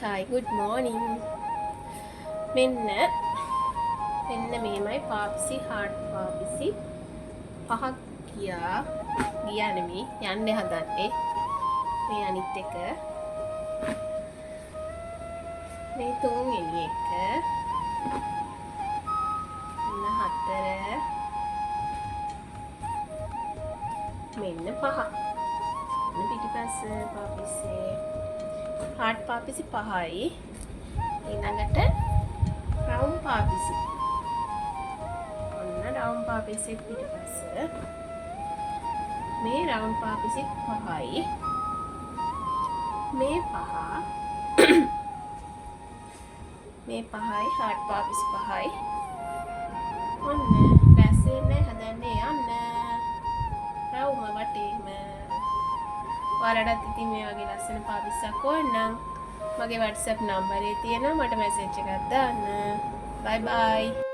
Hi, good morning. මෙන්න මේමයි පාපිසි heart පාපිසි පහක් ගියා නෙමෙයි යන්න හදන්නේ. මේ අනිත් එක මේ තුන්වෙනි එක මෙන්න හතර මෙන්න පහ. මෙන්න පිටිපස්ස පාපිසේ හાર્ට් පාපිසි පහයි. ඊළඟට රවුම් පාපිසි. ඔන්න රවුම් පාපිසි පිටිපස්ස. මේ රවුම් පාපිසි පහයි. මේ පහ මේ පහයි හાર્ට් පාපිසි පහයි. ඔන්න රැස් වෙන්නේ හදන්නේ යන්න. රවුම වටේම. ඔයාලටත් ඉතින් මේ වගේ ලස්සන පාපිස්සක් ඕනනම් මගේ WhatsApp නම්බරේ තියෙනවා මට මැසේජ් එකක් දාන්න. bye bye.